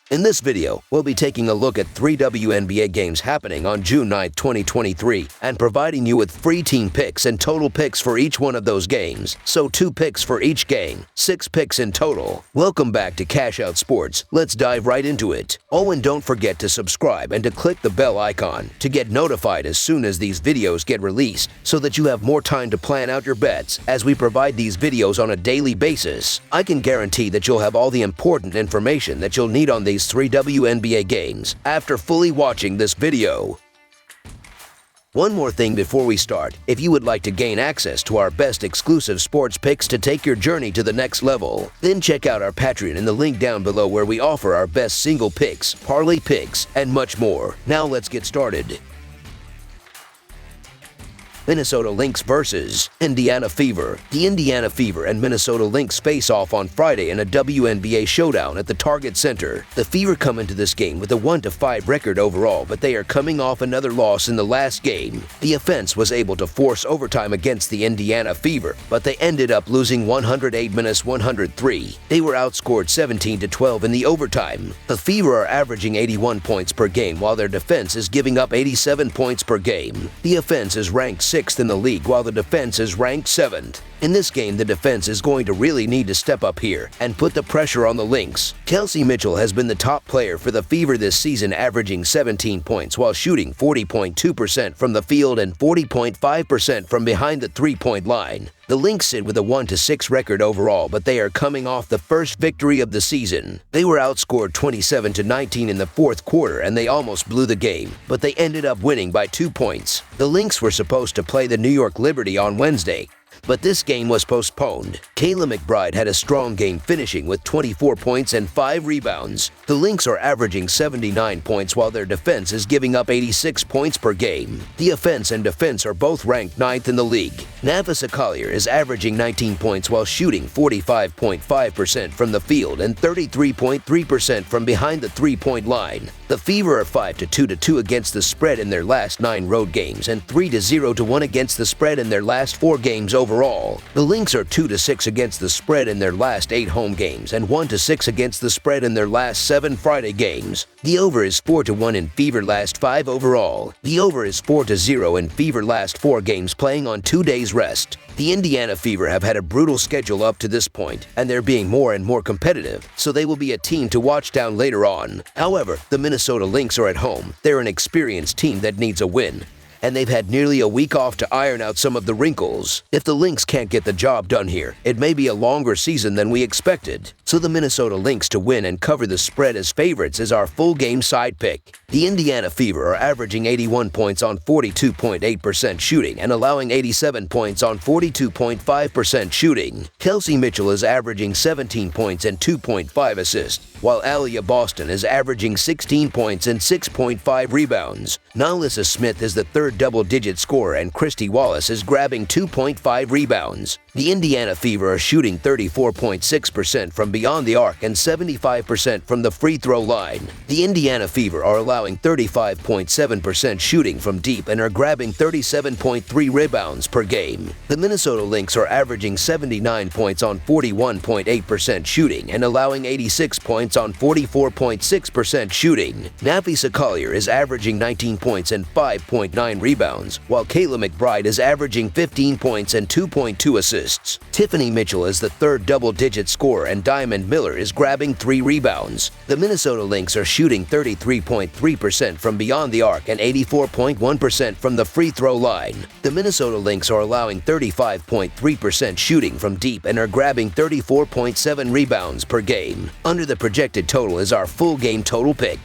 In this video, we'll be taking a look at 3 WNBA games happening on June 9, 2023, and providing you with free team picks and total picks for each one of those games. So 2 picks for each game, 6 picks in total. Welcome back to Cash Out Sports. Let's dive right into it. Oh, and don't forget to subscribe and to click the bell icon to get notified as soon as these videos get released so that you have more time to plan out your bets as we provide these videos on a daily basis. I can guarantee that you'll have all the important information that you'll need on these 3 WNBA games after fully watching this video. One more thing before we start. If you would like to gain access to our best exclusive sports picks to take your journey to the next level, then check out our Patreon in the link down below where we offer our best single picks, parlay picks, and much more. Now let's get started. Minnesota Lynx versus Indiana Fever. The Indiana Fever and Minnesota Lynx face off on Friday in a WNBA showdown at the Target Center. The Fever come into this game with a 1-5 record overall, but they are coming off another loss in the last game. The offense was able to force overtime against the Indiana Fever, but they ended up losing 108-103. They were outscored 17-12 in the overtime. The Fever are averaging 81 points per game, while their defense is giving up 87 points per game. The offense is ranked 6th in the league, while the defense is ranked 7th. In this game, the defense is going to really need to step up here and put the pressure on the Lynx. Kelsey Mitchell has been the top player for the Fever this season, averaging 17 points while shooting 40.2% from the field and 40.5% from behind the three-point line. The Lynx sit with a 1-6 record overall, but they are coming off the first victory of the season. They were outscored 27-19 in the fourth quarter, and they almost blew the game, but they ended up winning by 2 points. The Lynx were supposed to play the New York Liberty on Wednesday, but this game was postponed. Kayla McBride had a strong game, finishing with 24 points and 5 rebounds. The Lynx are averaging 79 points while their defense is giving up 86 points per game. The offense and defense are both ranked 9th in the league. Nafisa Collier is averaging 19 points while shooting 45.5% from the field and 33.3% from behind the three-point line. The Fever are 5-2 against the spread in their last 9 road games and 3-0-1 against the spread in their last 4 games overall. The Lynx are 2-6 against the spread in their last 8 home games and 1-6 against the spread in their last 7 Friday games. The over is 4-1 in Fever last 5 overall. The over is 4-0 in Fever last 4 games, playing on 2 days rest. The Indiana Fever have had a brutal schedule up to this point, and they're being more and more competitive, so they will be a team to watch down later on. However, the Minnesota Lynx are at home. They're an experienced team that needs a win, and they've had nearly a week off to iron out some of the wrinkles. If the Lynx can't get the job done here, it may be a longer season than we expected. So the Minnesota Lynx to win and cover the spread as favorites is our full game side pick. The Indiana Fever are averaging 81 points on 42.8% shooting and allowing 87 points on 42.5% shooting. Kelsey Mitchell is averaging 17 points and 2.5 assists, while Aliyah Boston is averaging 16 points and 6.5 rebounds. Nalissa Smith is the third double-digit scorer, and Christy Wallace is grabbing 2.5 rebounds. The Indiana Fever are shooting 34.6% from beyond the arc and 75% from the free throw line. The Indiana Fever are allowing 35.7% shooting from deep and are grabbing 37.3 rebounds per game. The Minnesota Lynx are averaging 79 points on 41.8% shooting and allowing 86 points on 44.6% shooting. Nafisa Collier is averaging 19 points and 5.9 rebounds, while Kayla McBride is averaging 15 points and 2.2 assists. Tiffany Mitchell is the third double-digit scorer, and Diamond Miller is grabbing 3 rebounds. The Minnesota Lynx are shooting 33.3% from beyond the arc and 84.1% from the free throw line. The Minnesota Lynx are allowing 35.3% shooting from deep and are grabbing 34.7 rebounds per game. Under the projected total is our full game total pick.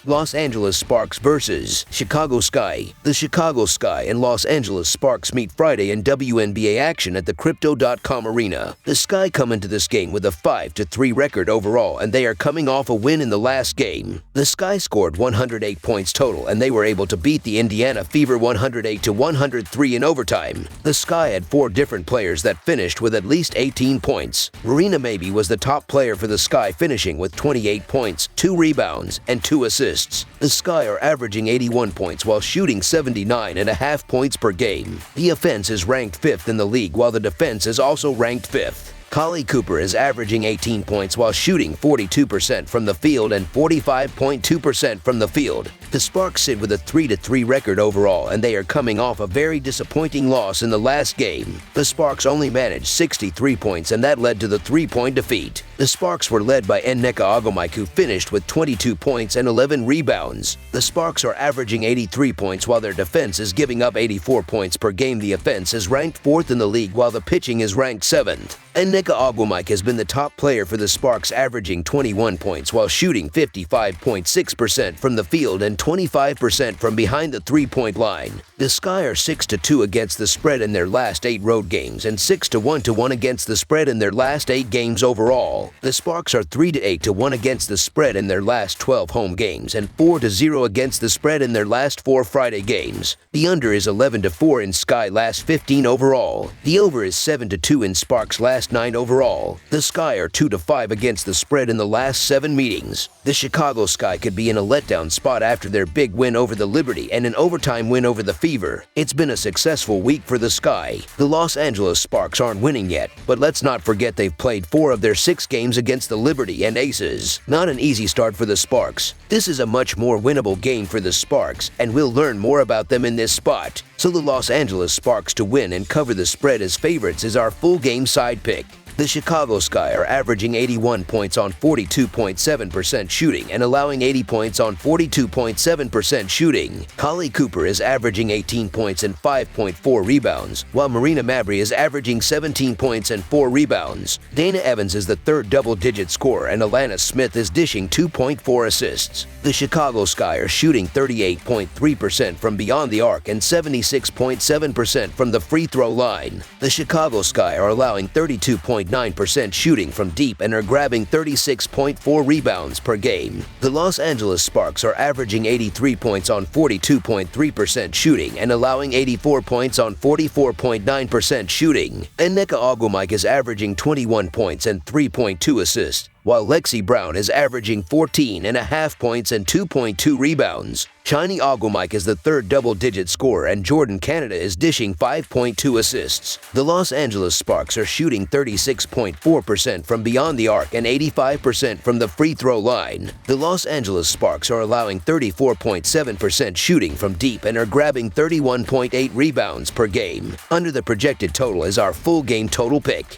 Los Angeles Sparks versus Chicago Sky. The Chicago Sky and Los Angeles Sparks meet Friday in WNBA action at the Crypto.com Arena. The Sky come into this game with a 5-3 record overall, and they are coming off a win in the last game. The Sky scored 108 points total, and they were able to beat the Indiana Fever 108-103 in overtime. The Sky had 4 different players that finished with at least 18 points. Marina Maybe was the top player for the Sky, finishing with 28 points, 2 rebounds, and 2 assists. The Sky are averaging 81 points while shooting 79.5 points per game. The offense is ranked 5th in the league, while the defense is also ranked 5th. Kali Cooper is averaging 18 points while shooting 42% from the field and 45.2% from the field. The Sparks sit with a 3-3 record overall, and they are coming off a very disappointing loss in the last game. The Sparks only managed 63 points, and that led to the 3-point defeat. The Sparks were led by Nneka Ogwumike, who finished with 22 points and 11 rebounds. The Sparks are averaging 83 points while their defense is giving up 84 points per game. The offense is ranked 4th in the league while the pitching is ranked 7th. Nneka Ogwumike has been the top player for the Sparks, averaging 21 points while shooting 55.6% from the field and 25% from behind the 3-point line. The Sky are 6-2 against the spread in their last 8 road games and 6-1 against the spread in their last 8 games overall. The Sparks are 3-8 against the spread in their last 12 home games and 4-0 against the spread in their last 4 Friday games. The under is 11-4 in Sky last 15 overall. The over is 7-2 in Sparks last 9 overall. The Sky are 2-5 against the spread in the last 7 meetings. The Chicago Sky could be in a letdown spot after their big win over the Liberty and an overtime win over the Fever. It's been a successful week for the Sky. The Los Angeles Sparks aren't winning yet, but let's not forget they've played 4 of their 6 games against the Liberty and Aces. Not an easy start for the Sparks. This is a much more winnable game for the Sparks, and we'll learn more about them in this spot. So the Los Angeles Sparks to win and cover the spread as favorites is our full game side pick. The Chicago Sky are averaging 81 points on 42.7% shooting and allowing 80 points on 42.7% shooting. Kali Cooper is averaging 18 points and 5.4 rebounds, while Marina Mabrey is averaging 17 points and 4 rebounds. Dana Evans is the 3rd double-digit scorer, and Alana Smith is dishing 2.4 assists. The Chicago Sky are shooting 38.3% from beyond the arc and 76.7% from the free throw line. The Chicago Sky are allowing 32.9% shooting from deep and are grabbing 36.4 rebounds per game. The Los Angeles Sparks are averaging 83 points on 42.3% shooting and allowing 84 points on 44.9% shooting. Nneka Ogwumike is averaging 21 points and 3.2 assists, while Lexi Brown is averaging 14.5 points and 2.2 rebounds. Shiny Ogwumike is the 3rd double-digit scorer, and Jordan Canada is dishing 5.2 assists. The Los Angeles Sparks are shooting 36.4% from beyond the arc and 85% from the free throw line. The Los Angeles Sparks are allowing 34.7% shooting from deep and are grabbing 31.8 rebounds per game. Under the projected total is our full game total pick.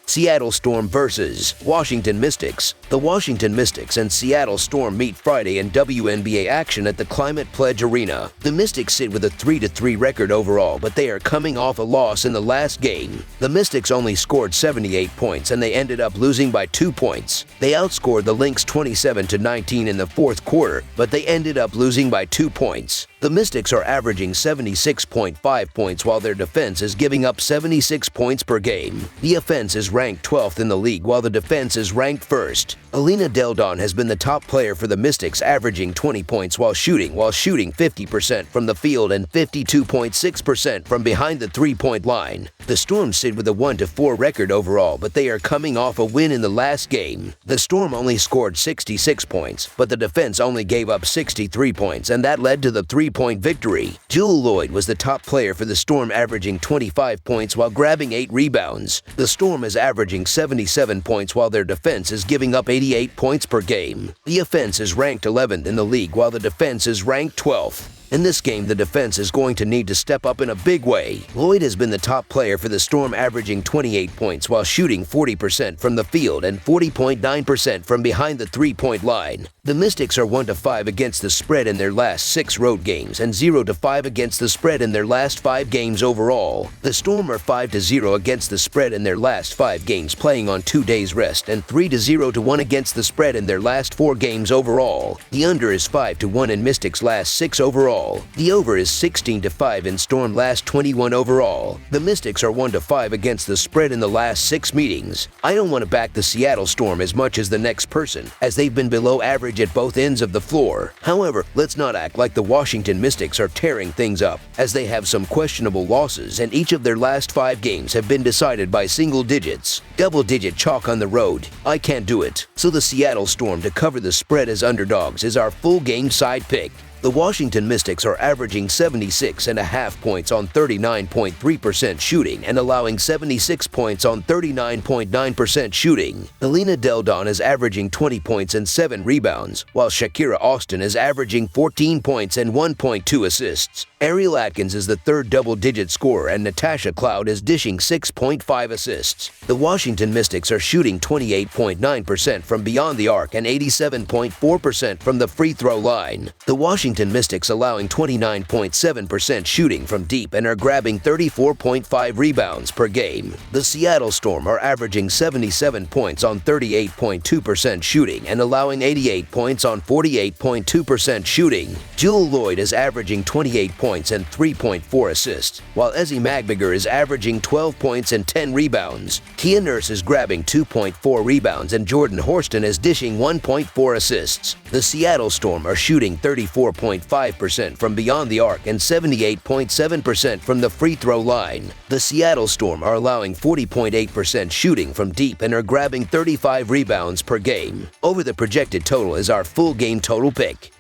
Seattle Storm vs. Washington Mystics. The Washington Mystics and Seattle Storm meet Friday in WNBA action at the Climate Pledge Arena. The Mystics sit with a 3-3 record overall, but they are coming off a loss in the last game. The Mystics only scored 78 points, and they ended up losing by 2 points. They outscored the Lynx 27-19 in the 4th quarter, but they ended up losing by 2 points. The Mystics are averaging 76.5 points while their defense is giving up 76 points per game. The offense is ranked 12th in the league while the defense is ranked 1st. Alina Del Don has been the top player for the Mystics, averaging 20 points while shooting 50% from the field and 52.6% from behind the 3-point line. The Storm sit with a 1-4 record overall, but they are coming off a win in the last game. The Storm only scored 66 points, but the defense only gave up 63 points, and that led to the 3-point victory. Jewel Lloyd was the top player for the Storm, averaging 25 points while grabbing 8 rebounds. The Storm is averaging 77 points while their defense is giving up 88 points per game. The offense is ranked 11th in the league while the defense is ranked 12th. In this game, the defense is going to need to step up in a big way. Lloyd has been the top player for the Storm, averaging 28 points while shooting 40% from the field and 40.9% from behind the 3-point line. The Mystics are 1-5 against the spread in their last 6 road games and 0-5 against the spread in their last 5 games overall. The Storm are 5-0 against the spread in their last 5 games, playing on 2 days rest, and 3-0 against the spread in their last 4 games overall. The under is 5-1 in Mystics' last 6 overall. The over is 16-5 in Storm last 21 overall. The Mystics are 1-5 against the spread in the last 6 meetings. I don't want to back the Seattle Storm as much as the next person, as they've been below average at both ends of the floor. However, let's not act like the Washington Mystics are tearing things up, as they have some questionable losses, and each of their last 5 games have been decided by single digits. Double-digit chalk on the road. I can't do it. So the Seattle Storm to cover the spread as underdogs is our full game side pick. The Washington Mystics are averaging 76.5 points on 39.3% shooting and allowing 76 points on 39.9% shooting. Helena Del Don is averaging 20 points and 7 rebounds, while Shakira Austin is averaging 14 points and 1.2 assists. Ariel Atkins is the third double-digit scorer, and Natasha Cloud is dishing 6.5 assists. The Washington Mystics are shooting 28.9% from beyond the arc and 87.4% from the free throw line. The Washington Mystics allowing 29.7% shooting from deep and are grabbing 34.5 rebounds per game. The Seattle Storm are averaging 77 points on 38.2% shooting and allowing 88 points on 48.2% shooting. Jewel Lloyd is averaging 28 points and 3.4 assists, while Ezzy Magbiger is averaging 12 points and 10 rebounds. Kia Nurse is grabbing 2.4 rebounds and Jordan Horston is dishing 1.4 assists. The Seattle Storm are shooting 34.5% from beyond the arc and 78.7% from the free throw line. The Seattle Storm are allowing 40.8% shooting from deep and are grabbing 35 rebounds per game. Over the projected total is our full game total pick.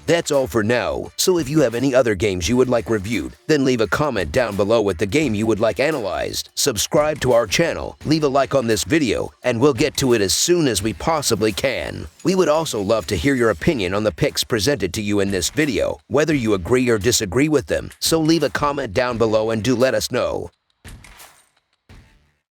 That's all for now, so if you have any other games you would like reviewed, then leave a comment down below with the game you would like analyzed. Subscribe to our channel, leave a like on this video, and we'll get to it as soon as we possibly can. We would also love to hear your opinion on the picks presented to you in this video, whether you agree or disagree with them, so leave a comment down below and do let us know.